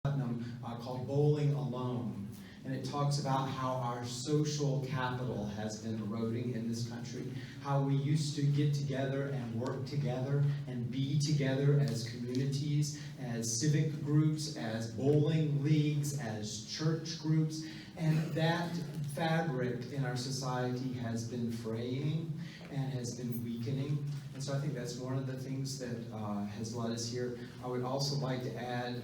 called Bowling Alone. And it talks about how our social capital has been eroding in this country, how we used to get together and work together and be together as communities, as civic groups, as bowling leagues, as church groups, and that fabric in our society has been fraying and has been weakening. And so I think that's one of the things that has led us here. I would also like to add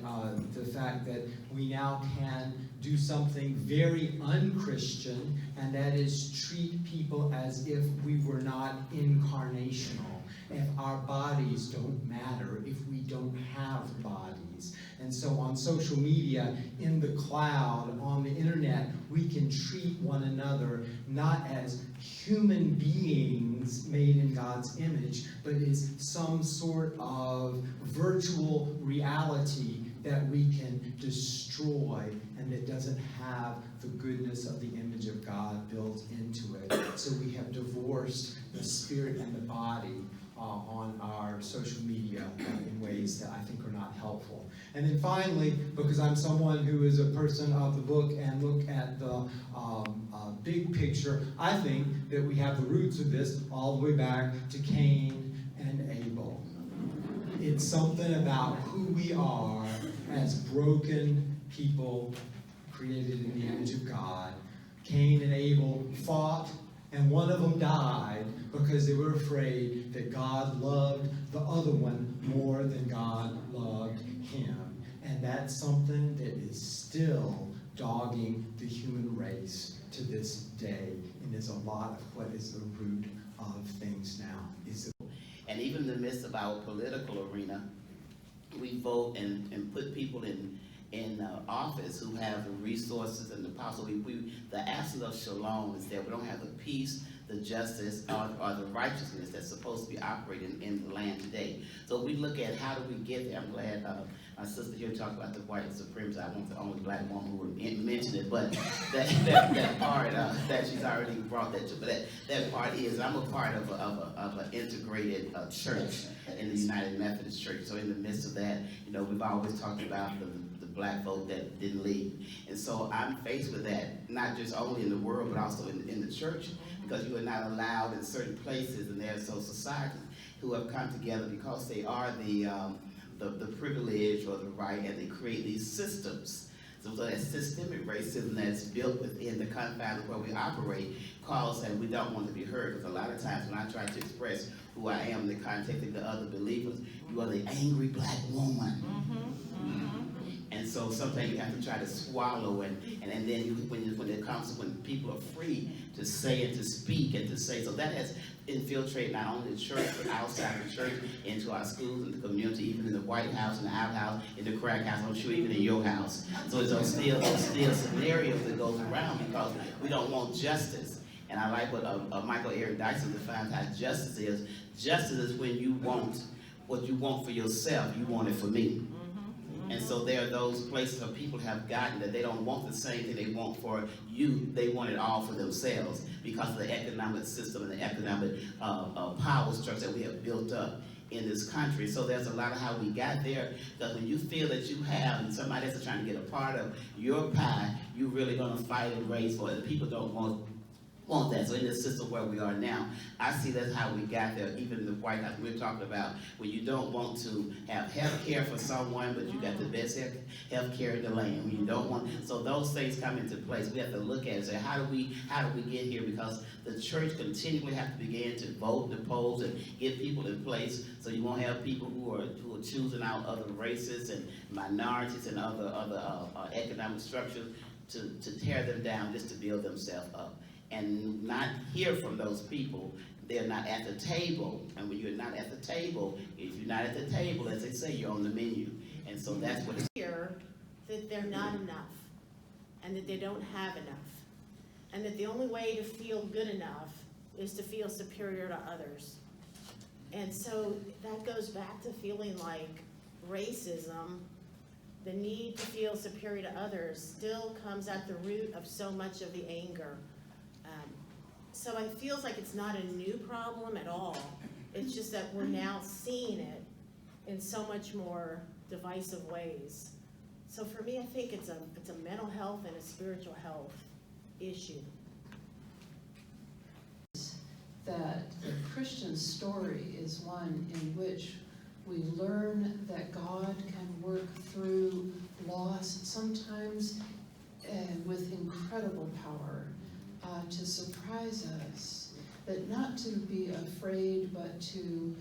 the fact that we now can do something very un-Christian, and that is treat people as if we were not incarnational, if our bodies don't matter, if we don't have bodies. And so on social media, in the cloud, on the internet, we can treat one another not as human beings made in God's image, but as some sort of virtual reality that we can destroy and that doesn't have the goodness of the image of God built into it. So we have divorced the spirit and the body on our social media in ways that I think are not helpful. And then finally, because I'm someone who is a person of the book and look at the big picture, I think that we have the roots of this all the way back to Cain and Abel. It's something about who we are as broken people created in the image of God. Cain and Abel fought, and one of them died because they were afraid that God loved the other one more than God loved him. And that's something that is still dogging the human race to this day, and is a lot of what is the root of things now. And even in the midst of our political arena, we vote and put people in office who have the resources and the power. So the absence of shalom is that we don't have the peace, the justice, or the righteousness that's supposed to be operating in the land today. So we look at how do we get there. I'm glad my sister here talked about the white supremacy. I wasn't the only black woman who would mention it, but that part that she's already brought that to. But that part is I'm a part of an integrated church in the United Methodist Church. So in the midst of that, we've always talked about the black vote that didn't leave. And so I'm faced with that, not just only in the world, but also in the church, because you are not allowed in certain places, and there's so societies who have come together because they are the privilege or the right, and they create these systems. So that systemic racism that's built within the confines of where we operate causes that we don't want to be heard. Because a lot of times when I try to express who I am in the context of the other believers, you are the angry black woman. And so sometimes you have to try to swallow, and then when people are free to say and to speak and to say, so that has infiltrated not only the church but outside the church, into our schools and the community, even in the White House and the outhouse, in the crack house, I'm sure even in your house. So there's still scenarios that goes around because we don't want justice. And I like what Michael Eric Dyson defines how justice is. Justice is when you want what you want for yourself, you want it for me. And so there are those places where people have gotten that they don't want the same thing they want for you. They want it all for themselves because of the economic system and the economic power structure that we have built up in this country. So there's a lot of how we got there, because when you feel that you have and somebody else is trying to get a part of your pie, you're really going to fight and race for it. The people don't want that. So in this system where we are now, I see that's how we got there. Even in the White House, we're talking about when you don't want to have health care for someone, but you got the best health care in the land. When you don't want, so those things come into place. We have to look at it and say, how do we get here? Because the church continually have to begin to vote, to polls, and get people in place. So you won't have people who are choosing out other races and minorities and other economic structures to tear them down just to build themselves up. And not hear from those people. They're not at the table. And when you're not at the table, if you're not at the table, as they say, you're on the menu. And so that's what it's here, that they're not enough, and that they don't have enough, and that the only way to feel good enough is to feel superior to others. And so that goes back to feeling like racism, the need to feel superior to others, still comes at the root of so much of the anger. So it feels like it's not a new problem at all. It's just that we're now seeing it in so much more divisive ways. So for me, I think it's a mental health and a spiritual health issue. That the Christian story is one in which we learn that God can work through loss, sometimes with incredible power, to surprise us. That not to be afraid, but to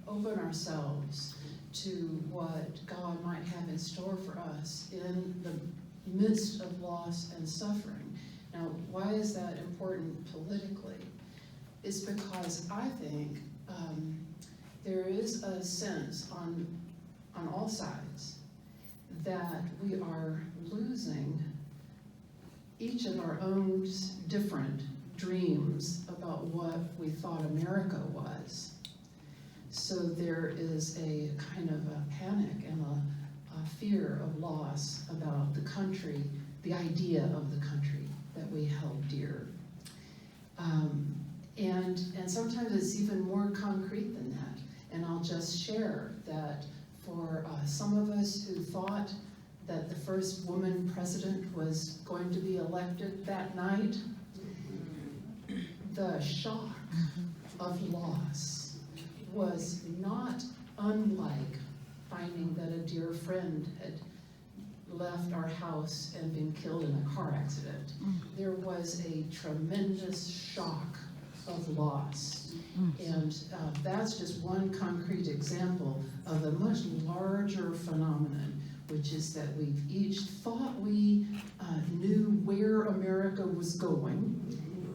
open ourselves to what God might have in store for us in the midst of loss and suffering. Now, why is that important politically? It's because I think there is a sense on all sides that we are losing each of our own different dreams about what we thought America was. So there is a kind of a panic and a fear of loss about the country, the idea of the country that we held dear. And sometimes it's even more concrete than that. And I'll just share that for some of us who thought that the first woman president was going to be elected that night, the shock of loss was not unlike finding that a dear friend had left our house and been killed in a car accident. There was a tremendous shock of loss. And that's just one concrete example of a much larger phenomenon, which is that we've each thought we knew where America was going,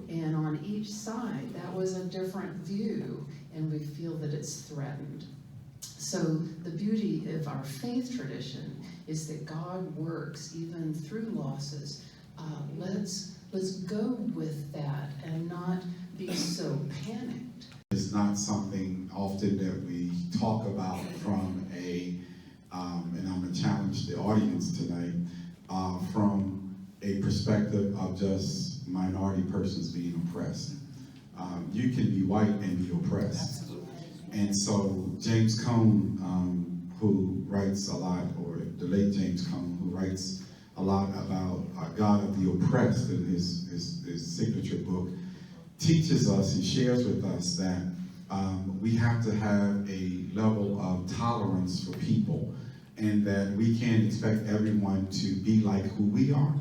and on each side that was a different view, and we feel that it's threatened. So the beauty of our faith tradition is that God works even through losses. Let's go with that and not be so panicked. It's not something often that we talk about from and I'm going to challenge the audience tonight, from a perspective of just minority persons being oppressed. You can be white and be oppressed. And so James Cone, who writes a lot, or the late James Cone, who writes a lot about God of the oppressed in his signature book, teaches us and shares with us that we have to have a level of tolerance for people, and that we can't expect everyone to be like who we are,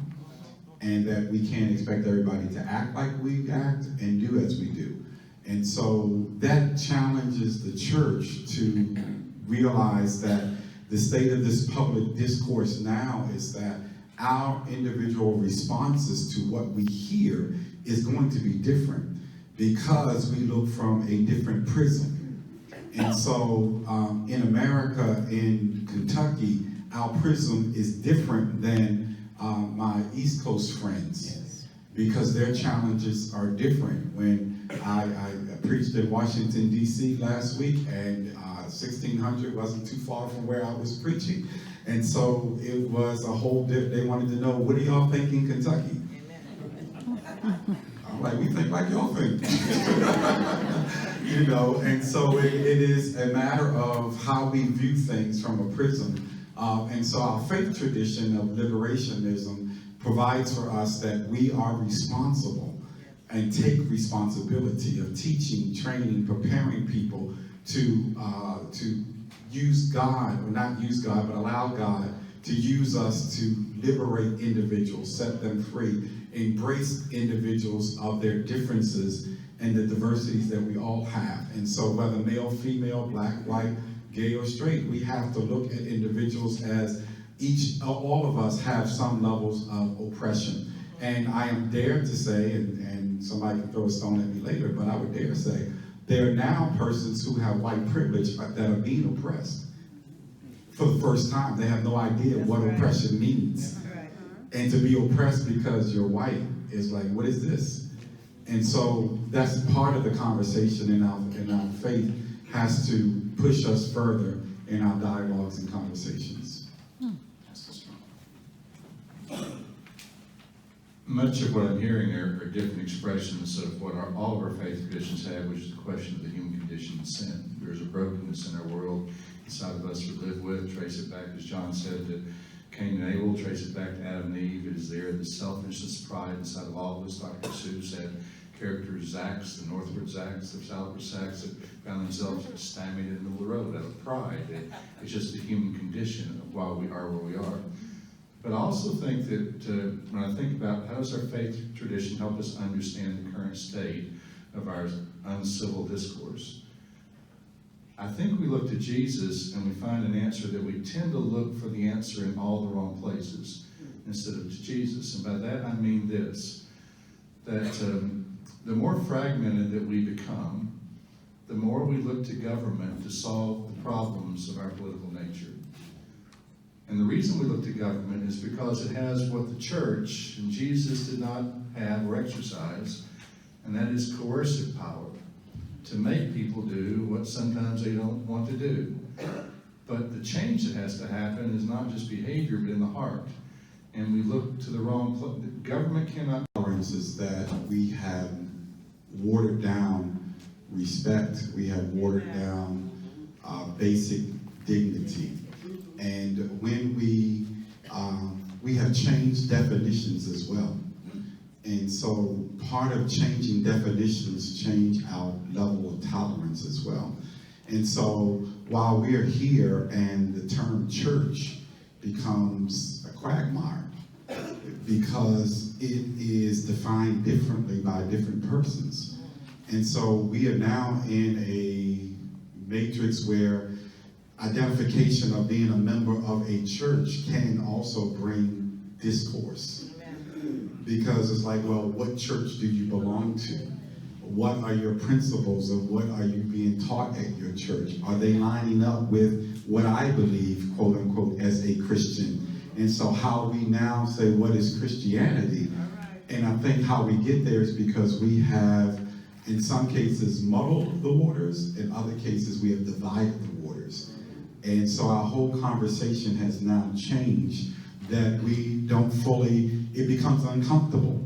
and that we can't expect everybody to act like we act and do as we do. And so that challenges the church to realize that the state of this public discourse now is that our individual responses to what we hear is going to be different because we look from a different prism. And so in America, in Kentucky, our prism is different than my East Coast friends, because their challenges are different. When I preached in Washington, D.C. last week, and 1600 wasn't too far from where I was preaching. And so it was a whole they wanted to know, what do y'all think in Kentucky? I'm like, we think like y'all think. You know, and so it is a matter of how we view things from a prism. And so our faith tradition of liberationism provides for us that we are responsible and take responsibility of teaching, training, preparing people to use God, or not use God, but allow God to use us to liberate individuals, set them free, embrace individuals of their differences and the diversities that we all have. And so whether male, female, black, white, gay, or straight, we have to look at individuals as all of us have some levels of oppression. And I am dared to say, and somebody can throw a stone at me later, but I would dare say, there are now persons who have white privilege that are being oppressed for the first time. They have no idea what oppression means. And to be oppressed because you're white is like, what is this? And so that's part of the conversation in our faith has to push us further in our dialogues and conversations. Much of what I'm hearing are different expressions of what all of our faith traditions have, which is the question of the human condition and sin. There's a brokenness in our world inside of us we live with. Trace it back, as John said, to Cain and Abel, trace it back to Adam and Eve. It is there, the selfishness, pride inside of all of us. Dr. Sue said, characters, Zacks, the northward Zacks, the southward Zacks, that found themselves stymied in the middle of the road out of pride. It's just the human condition of why we are where we are. But I also think that when I think about how does our faith tradition help us understand the current state of our uncivil discourse, I think we look to Jesus and we find an answer that we tend to look for the answer in all the wrong places instead of to Jesus. And by that I mean this, that the more fragmented that we become, the more we look to government to solve the problems of our political nature. And the reason we look to government is because it has what the church and Jesus did not have or exercise, and that is coercive power, to make people do what sometimes they don't want to do. But the change that has to happen is not just behavior, but in the heart. And we look to the wrong place. Government cannot. Tolerances that we have watered down respect, we have watered down basic dignity. And when we have changed definitions as well. And so part of changing definitions change our level of tolerance as well. And so while we're here and the term church becomes a quagmire because it is defined differently by different persons. And so we are now in a matrix where identification of being a member of a church can also bring discourse. Because it's like, well, what church do you belong to? What are your principles and what are you being taught at your church? Are they lining up with what I believe, quote unquote, as a Christian? And so how we now say, what is Christianity? And I think how we get there is because we have, in some cases, muddled the waters. In other cases, we have divided the waters. And so our whole conversation has now changed, that we don't fully, it becomes uncomfortable